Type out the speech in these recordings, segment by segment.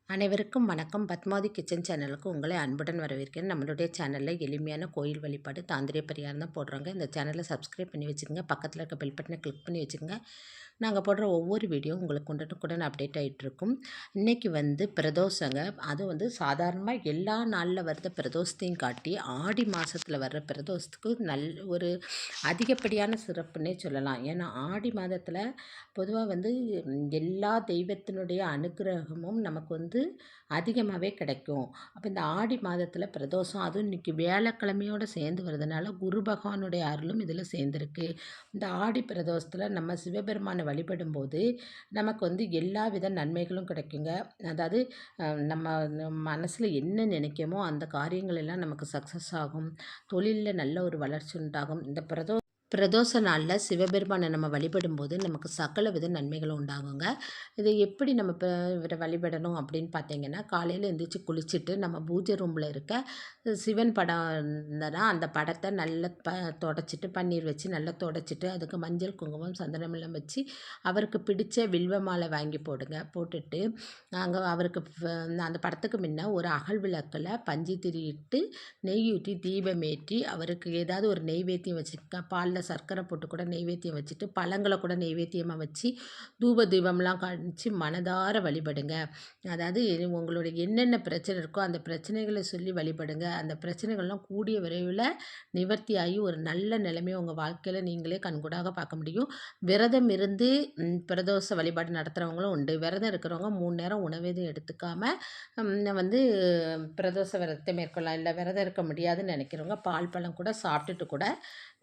அனைவருக்கும் வணக்கம். பத்மாவதி கிச்சன் சேனலுக்கு உங்களை அன்புடன் வரவேற்கிறேன். நம்மளுடைய சேனலில் எளிமையான கோயில் வழிபாடு தாந்திரிய பரிகாரம் தான் போடுறாங்க. இந்த சேனலை சப்ஸ்கிரைப் பண்ணி வச்சுக்கோங்க. பக்கத்தில் இருக்க பெல் பட்டனை கிளிக் பண்ணி வச்சுக்கோங்க. நாங்கள் போடுற ஒவ்வொரு வீடியோ உங்களுக்கு உடனுக்குடன் அப்டேட் ஆகிட்டுருக்கும். இன்றைக்கி பிரதோஷங்க. அது சாதாரணமாக எல்லா நாளில் வர்ற பிரதோஷத்தையும் காட்டி ஆடி மாதத்தில் வர்ற பிரதோஷத்துக்கு ஒரு அதிகப்படியான சிறப்புன்னே சொல்லலாம். ஏன்னா ஆடி மாதத்தில் பொதுவாக எல்லா தெய்வத்தினுடைய அனுக்கிரகமும் நமக்கு அதிகமாகவே கிடைக்கும். அப்போ இந்த ஆடி மாதத்தில் பிரதோஷம், அதுவும் இன்றைக்கி வியாழக்கிழமையோடு சேர்ந்து வருதுனால குரு பகவானுடைய அருளும் இதில் சேர்ந்துருக்கு. இந்த ஆடி பிரதோஷத்தில் நம்ம சிவபெருமானை வழிபடும்போது நமக்கு எல்லா வித நன்மைகளும் கிடைக்குங்க. அதாவது நம்ம மனசில் என்ன நினைக்கமோ அந்த காரியங்கள் எல்லாம் நமக்கு சக்ஸஸ் ஆகும். தொழிலில் நல்ல ஒரு வளர்ச்சி உண்டாகும். இந்த பிரதோஷ நாளில் சிவபெருமானை நம்ம வழிபடும்போது நமக்கு சகல வித நன்மைகளும் உண்டாகுங்க. இதை எப்படி நம்ம இவரை வழிபடணும் அப்படின்னு பார்த்தீங்கன்னா, காலையில் எழுந்திரிச்சு குளிச்சுட்டு நம்ம பூஜை ரூமில் இருக்க சிவன் படம் இருந்ததுன்னா அந்த படத்தை நல்லா தொடச்சிட்டு பன்னீர் வச்சு நல்லா தொடச்சிட்டு அதுக்கு மஞ்சள் குங்குமம் சந்தனமெல்லாம் வச்சு அவருக்கு பிடிச்ச வில்வ மாலை வாங்கி போடுங்க. போட்டுட்டு நாங்கள் அவருக்கு அந்த படத்துக்கு முன்ன ஒரு அகல் விளக்கில் பஞ்சு திரியிட்டு நெய் ஊற்றி தீபம் ஏற்றி அவருக்கு ஏதாவது ஒரு நெய்வேத்தியம் வச்சுருக்க பாலில் சர்க்கரை போட்டு கூட நெய்வேத்தியம் வச்சுட்டு பழங்களை கூட நெய்வேத்தியமாக வச்சு தூப தீபம்லாம் காமிச்சு மனதார வழிபடுங்க. அதாவது உங்களுடைய என்னென்ன பிரச்சனை இருக்கோ அந்த பிரச்சனைகளை சொல்லி வழிபடுங்க. அந்த பிரச்சனைகள்லாம் கூடிய விரைவில் நிவர்த்தியாகி ஒரு நல்ல நிலைமையை உங்கள் வாழ்க்கையில் நீங்களே கண்கூடாக பார்க்க முடியும். விரதம் இருந்து பிரதோஷ வழிபாடு நடத்துகிறவங்களும் உண்டு. விரதம் இருக்கிறவங்க 3 நேரம் உணவு எதுவும் எடுத்துக்காமல் பிரதோஷ விரதத்தை மேற்கொள்ளலாம். இல்லை விரதம் இருக்க முடியாதுன்னு நினைக்கிறவங்க பால் பழம் கூட சாப்பிட்டுட்டு கூட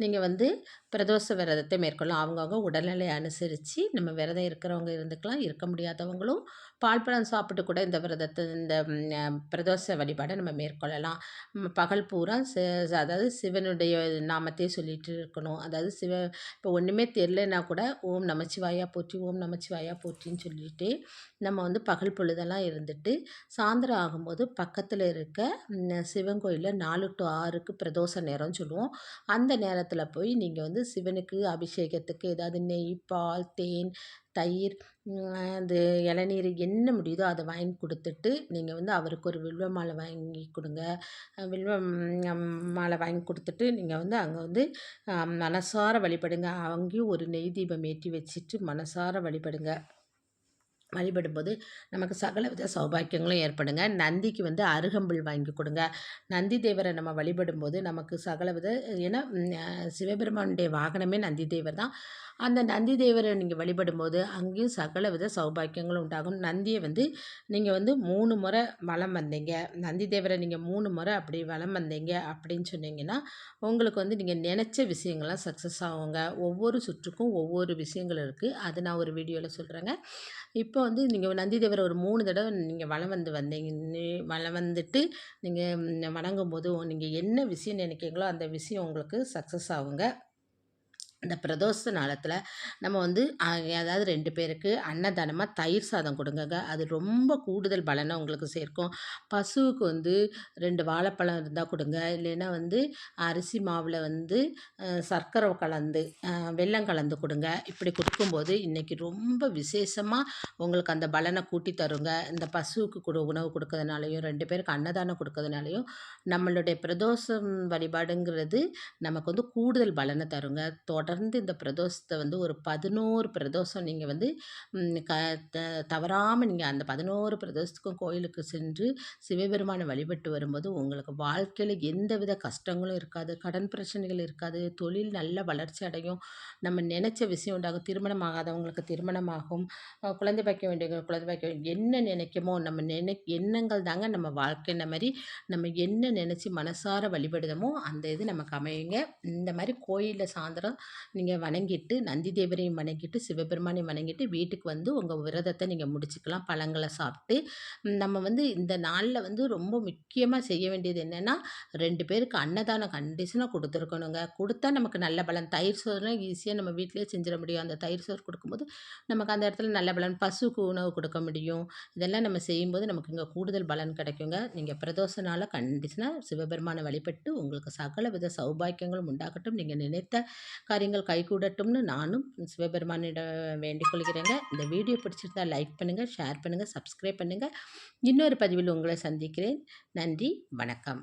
நீங்கள் பிரதோஷ விரதத்தை மேற்கொள்ளலாம். அவங்கவுங்க உடல்நிலை அனுசரித்து நம்ம விரதம் இருக்கிறவங்க இருந்துக்கலாம். இருக்க முடியாதவங்களும் பால் பழம் சாப்பிட்டு கூட இந்த பிரதோஷ வழிபாடை நம்ம மேற்கொள்ளலாம். பகல் பூரா அதாவது சிவனுடைய நாமத்தையே சொல்லிட்டு இருக்கணும். அதாவது இப்போ ஒன்றுமே தெரிலனா கூட ஓம் நமச்சிவாயா போற்றி, ஓம் நமச்சிவாயா போற்றின்னு சொல்லிட்டு நம்ம பகல் பொழுதெல்லாம் இருந்துட்டு சாயந்தரம் ஆகும்போது பக்கத்தில் இருக்க சிவன் கோயிலில் 4 to 6க்கு பிரதோஷ நேரம்னு சொல்லுவோம். அந்த நேரத்தில் போய் நீங்கள் சிவனுக்கு அபிஷேகத்துக்கு ஏதாவது நெய், பால், தேன், தயிர், அது இளநீர் என்ன முடியுதோ அதை வாங்கி கொடுத்துட்டு நீங்கள் அவருக்கு ஒரு வில்வ மாலை வாங்கி கொடுங்க. வில்வ மாலை வாங்கி கொடுத்துட்டு நீங்கள் அங்கே மனசார வழிபடுங்க. அங்கேயும் ஒரு நெய் தீபம் ஏற்றி வச்சுட்டு மனசார வழிபடுங்க. வழிபடும்போது நமக்கு சகலவித சௌபாக்கியங்களும் ஏற்படுங்க. நந்திக்கு அருகம்புல் வாங்கி கொடுங்க. நந்தி தேவரை நம்ம வழிபடும்போது நமக்கு சகலவித ஏன்னா சிவபெருமானுடைய வாகனமே நந்தி தேவர் தான். அந்த நந்தி தேவரை நீங்கள் வழிபடும்போது அங்கேயும் சகலவித சௌபாக்கியங்களும் உண்டாகும். நந்தியை நீங்கள் 3 முறை வலம் வந்தீங்க, நந்தி தேவரை நீங்கள் 3 முறை அப்படி வலம் வந்தீங்க அப்படின்னு சொன்னீங்கன்னா உங்களுக்கு நீங்கள் நினச்ச விஷயங்கள்லாம் சக்ஸஸ் ஆகுங்க. ஒவ்வொரு சுற்றுக்கும் ஒவ்வொரு விஷயங்கள் இருக்குது. அது நான் ஒரு வீடியோவில் சொல்கிறேங்க. இப்போ நீங்கள் நந்தி தேவரை ஒரு 3 தடவை நீங்கள் வலம் வந்துட்டு நீங்கள் வணங்கும்போது நீங்கள் என்ன விஷயம் நினைக்கிறீங்களோ அந்த விஷயம் உங்களுக்கு சக்ஸஸ் ஆகுங்க. இந்த பிரதோஷ நாளத்தில் நம்ம அதாவது 2 பேருக்கு அன்னதானமாக தயிர் சாதம் கொடுங்கங்க. அது ரொம்ப கூடுதல் பலனை உங்களுக்கு சேர்க்கும். பசுவுக்கு 2 வாழைப்பழம் இருந்தால் கொடுங்க. இல்லைன்னா அரிசி மாவில் சர்க்கரை கலந்து வெல்லம் கலந்து கொடுங்க. இப்படி கொடுக்கும்போது இன்றைக்கி ரொம்ப விசேஷமாக உங்களுக்கு அந்த பலனை கூட்டி தருங்க. இந்த பசுவுக்கு உணவு கொடுக்கறதுனாலையும் 2 பேருக்கு அன்னதானம் கொடுக்கறதுனாலையும் நம்மளுடைய பிரதோஷம் வழிபாடுங்கிறது நமக்கு கூடுதல் பலனை தருங்க. தொடர்ந்து இந்த பிரதோஷத்தை ஒரு 11 பிரதோஷம் நீங்கள் தவறாமல் நீங்கள் அந்த 11 பிரதோஷத்துக்கும் கோயிலுக்கு சென்று சிவபெருமானை வழிபட்டு வரும்போது உங்களுக்கு வாழ்க்கையில் எந்தவித கஷ்டங்களும் இருக்காது, கடன் பிரச்சனைகள் இருக்காது, தொழில் நல்ல வளர்ச்சி அடையும், நம்ம நினச்ச விஷயம் உண்டாகும், திருமணம் ஆகாதவங்களுக்கு திருமணமாகும், குழந்தை பாக்கிய வேண்டியவங்க குழந்தை பாக்கியம், என்ன நினைக்குமோ நம்ம எண்ணங்கள் தாங்க நம்ம வாழ்க்கைன்ற மாதிரி நம்ம என்ன நினச்சி மனசார வழிபடுதமோ அந்த இது நமக்கு அமையுங்க. இந்த மாதிரி கோயிலில் சாயந்தரம் நீங்கள் வணங்கிட்டு நந்தி தேவரையும் வணங்கிட்டு சிவபெருமானையும் வணங்கிட்டு வீட்டுக்கு உங்கள் விரதத்தை நீங்கள் முடிச்சுக்கலாம். பழங்களை சாப்பிட்டு நம்ம இந்த நாளில் ரொம்ப முக்கியமாக செய்ய வேண்டியது என்னென்னா 2 பேருக்கு அன்னதானம் கண்டிஷனாக கொடுத்துருக்கணுங்க. கொடுத்தா நமக்கு நல்ல பலன். தயிர் சோறுலாம் ஈஸியாக நம்ம வீட்டிலே செஞ்சிட முடியும். அந்த தயிர் சோறு கொடுக்கும்போது நமக்கு அந்த இடத்துல நல்ல பலன். பசுக்கு உணவு கொடுக்க முடியும். இதெல்லாம் நம்ம செய்யும்போது நமக்கு இங்கே கூடுதல் பலன் கிடைக்குங்க. நீங்கள் பிரதோஷ நாளை கண்டிஷனாக சிவபெருமானை வழிபட்டு உங்களுக்கு சகல வித சௌபாக்கியங்களும் உண்டாகட்டும். நீங்கள் நினைத்த காரியங்கள் காரியங்கள் கைகூடட்டும்னு நானும் சிவபெருமானிடம் வேண்டிக் கொள்கிறேங்க. இந்த வீடியோ பிடிச்சிருந்தா லைக் பண்ணுங்கள், ஷேர் பண்ணுங்கள், சப்ஸ்கிரைப் பண்ணுங்கள். இன்னொரு பதிவில் உங்களை சந்திக்கிறேன். நன்றி, வணக்கம்.